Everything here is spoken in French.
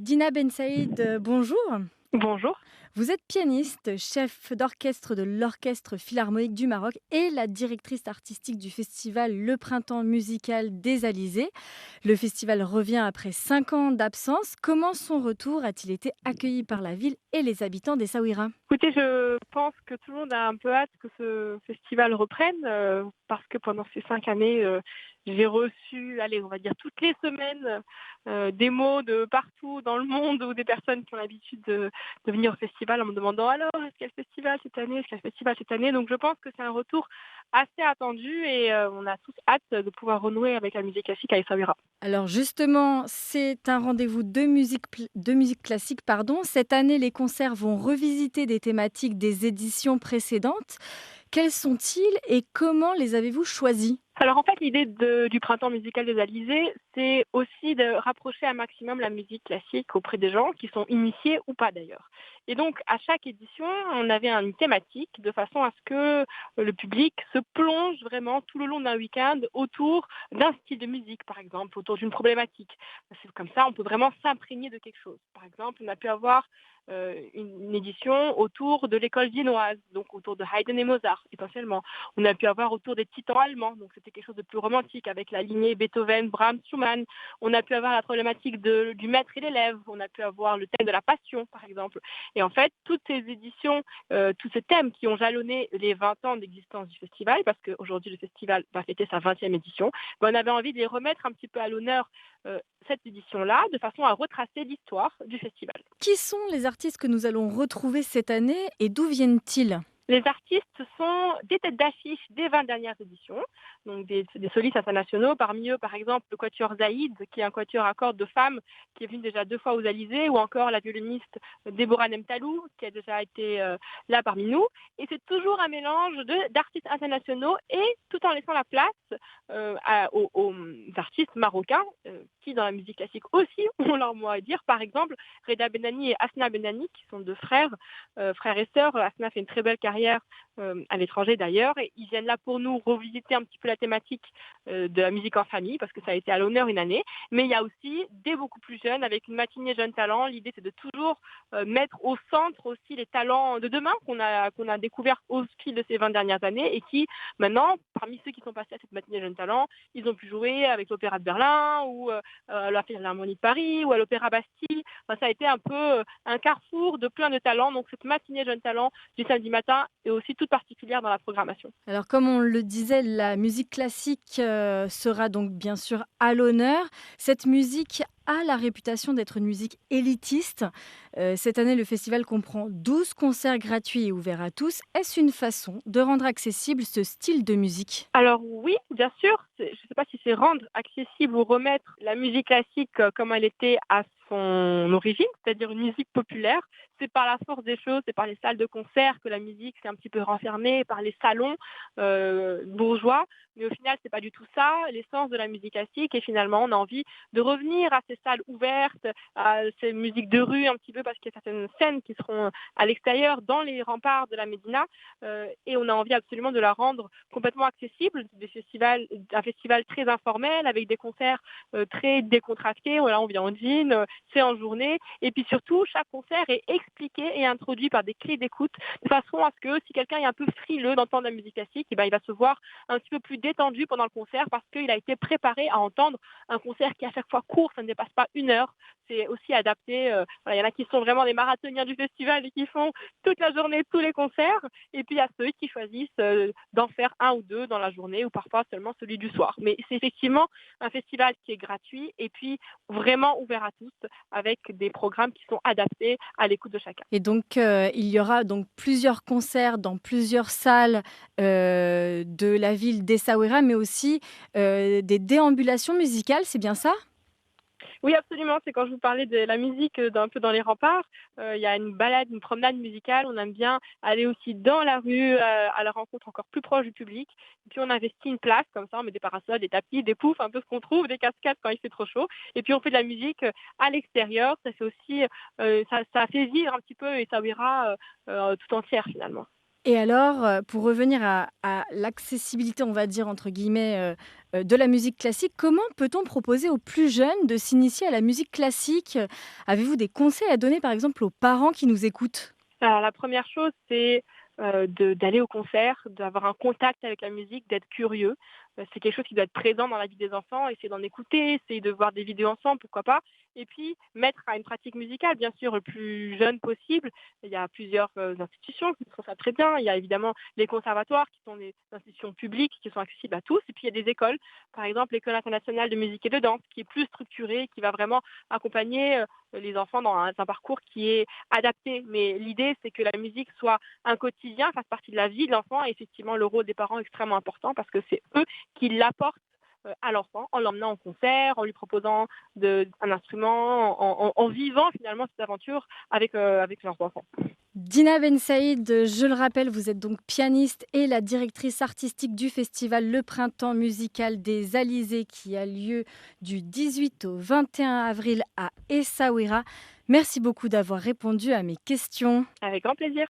Dina Ben Saïd, bonjour. Bonjour. Vous êtes pianiste, chef d'orchestre de l'Orchestre Philharmonique du Maroc et la directrice artistique du festival Le Printemps musical des Alizés. Le festival revient après 5 ans d'absence. Comment son retour a-t-il été accueilli par la ville et les habitants d'Essaouira? Écoutez, je pense que tout le monde a un peu hâte que ce festival reprenne, parce que pendant ces 5 années, j'ai reçu, allez, on va dire toutes les semaines, des mots de partout dans le monde ou des personnes qui ont l'habitude de venir au festival en me demandant: «Alors, est-ce qu'il y a le festival cette année? Est-ce qu'il y a le festival cette année?» Donc je pense que c'est un retour assez attendu et on a tous hâte de pouvoir renouer avec la musique classique à Essaouira. Alors justement, c'est un rendez-vous de musique classique. Pardon. Cette année, les concerts vont revisiter des thématiques des éditions précédentes. Quels sont-ils et comment les avez-vous choisis? Alors en fait, l'idée du printemps musical des Alizés, c'est aussi de rapprocher un maximum la musique classique auprès des gens qui sont initiés ou pas d'ailleurs. Et donc à chaque édition, on avait une thématique de façon à ce que le public se plonge vraiment tout le long d'un week-end autour d'un style de musique, par exemple, autour d'une problématique. C'est comme ça, on peut vraiment s'imprégner de quelque chose. Par exemple, on a pu avoir une édition autour de l'école viennoise, donc autour de Haydn et Mozart essentiellement. On a pu avoir autour des titans allemands, donc c'était quelque chose de plus romantique avec la lignée Beethoven, Brahms, Schumann. On a pu avoir la problématique du maître et l'élève. On a pu avoir le thème de la passion, par exemple. Et en fait, toutes ces éditions, tous ces thèmes qui ont jalonné les 20 ans d'existence du festival, parce qu'aujourd'hui le festival va fêter sa 20e édition, ben, on avait envie de les remettre un petit peu à l'honneur, cette édition-là, de façon à retracer l'histoire du festival. Qui sont les artistes que nous allons retrouver cette année et d'où viennent-ils? Les artistes sont des têtes d'affiche des 20 dernières éditions, donc des solistes internationaux. Parmi eux, par exemple, le quatuor Zaïd, qui est un quatuor à cordes de femmes, qui est venu déjà 2 fois aux Alizés, ou encore la violoniste Déborah Nemtalou, qui a déjà été là parmi nous. Et c'est toujours un mélange d'artistes internationaux et tout en laissant la place aux artistes marocains, qui, dans la musique classique aussi, ont leur mot à dire. Par exemple, Reda Benani et Asna Benani, qui sont deux frères et sœurs. Asna fait une très belle carrière à l'étranger d'ailleurs, et ils viennent là pour nous revisiter un petit peu la thématique de la musique en famille, parce que ça a été à l'honneur une année. Mais il y a aussi des beaucoup plus jeunes avec une matinée jeunes talents. L'idée, c'est de toujours mettre au centre aussi les talents de demain qu'on a découverts au fil de ces 20 dernières années, et qui maintenant, parmi ceux qui sont passés à cette matinée jeunes talents, ils ont pu jouer avec l'Opéra de Berlin ou à la Philharmonie de Paris ou à l'Opéra Bastille. Enfin, ça a été un peu un carrefour de plein de talents. Donc cette matinée jeunes talents du samedi matin est aussi toute particulière dans la programmation. Alors, comme on le disait, la musique classique sera donc bien sûr à l'honneur. Cette musique a la réputation d'être une musique élitiste. Cette année, le festival comprend 12 concerts gratuits et ouverts à tous. Est-ce une façon de rendre accessible ce style de musique? Alors oui, bien sûr, je ne sais pas si c'est rendre accessible ou remettre la musique classique comme elle était à son origine, c'est-à-dire une musique populaire. C'est par la force des choses, c'est par les salles de concert que la musique s'est un petit peu renfermée, par les salons bourgeois. Mais au final, c'est pas du tout ça, l'essence de la musique classique. Et finalement, on a envie de revenir à ces salles ouvertes, à ces musiques de rue un petit peu, parce qu'il y a certaines scènes qui seront à l'extérieur, dans les remparts de la Médina. Et on a envie absolument de la rendre complètement accessible, un festival très informel avec des concerts très décontractés. Voilà, on vient en jean, c'est en journée. Et puis surtout, chaque concert est expliqué et introduit par des clés d'écoute, de façon à ce que si quelqu'un est un peu frileux d'entendre la musique classique, eh ben, il va se voir un petit peu plus détendu pendant le concert, parce qu'il a été préparé à entendre un concert qui à chaque fois court, ça ne dépasse pas 1 heure. C'est aussi adapté. Voilà, il y en a qui sont vraiment des marathoniens du festival et qui font toute la journée tous les concerts. Et puis il y a ceux qui choisissent d'en faire un ou deux dans la journée, ou parfois seulement celui du soir. Mais c'est effectivement un festival qui est gratuit et puis vraiment ouvert à tous, avec des programmes qui sont adaptés à l'écoute de chacun. Et donc, il y aura donc plusieurs concerts dans plusieurs salles de la ville d'Essaouira, mais aussi des déambulations musicales, c'est bien ça? Oui, absolument. C'est quand je vous parlais de la musique d'un peu dans les remparts. Il y a une balade, une promenade musicale. On aime bien aller aussi dans la rue à la rencontre encore plus proche du public. Et puis on investit une place comme ça, on met des parasols, des tapis, des poufs, un peu ce qu'on trouve, des cascades quand il fait trop chaud. Et puis on fait de la musique à l'extérieur. Ça fait aussi, ça fait vivre un petit peu Essaouira tout entière finalement. Et alors, pour revenir à l'accessibilité, on va dire, entre guillemets, de la musique classique, comment peut-on proposer aux plus jeunes de s'initier à la musique classique? Avez-vous des conseils à donner, par exemple, aux parents qui nous écoutent? Alors la première chose, c'est, d'aller au concert, d'avoir un contact avec la musique, d'être curieux. C'est quelque chose qui doit être présent dans la vie des enfants, essayer d'en écouter, essayer de voir des vidéos ensemble, pourquoi pas. Et puis mettre à une pratique musicale, bien sûr, le plus jeune possible. Il y a plusieurs, institutions qui font ça très bien. Il y a évidemment les conservatoires qui sont des institutions publiques qui sont accessibles à tous et puis il y a des écoles, par exemple l'École internationale de musique et de danse qui est plus structurée, qui va vraiment accompagner, les enfants dans un parcours qui est adapté. Mais l'idée, c'est que la musique soit un quotidien, fasse partie de la vie de l'enfant et effectivement le rôle des parents est extrêmement important parce que c'est eux qui l'apportent, à l'enfant en l'emmenant en concert, en lui proposant un instrument, en vivant finalement cette aventure avec leurs enfants. Dina Ben Saïd, je le rappelle, vous êtes donc pianiste et la directrice artistique du festival Le Printemps musical des Alizés qui a lieu du 18 au 21 avril à Essaouira. Merci beaucoup d'avoir répondu à mes questions. Avec grand plaisir.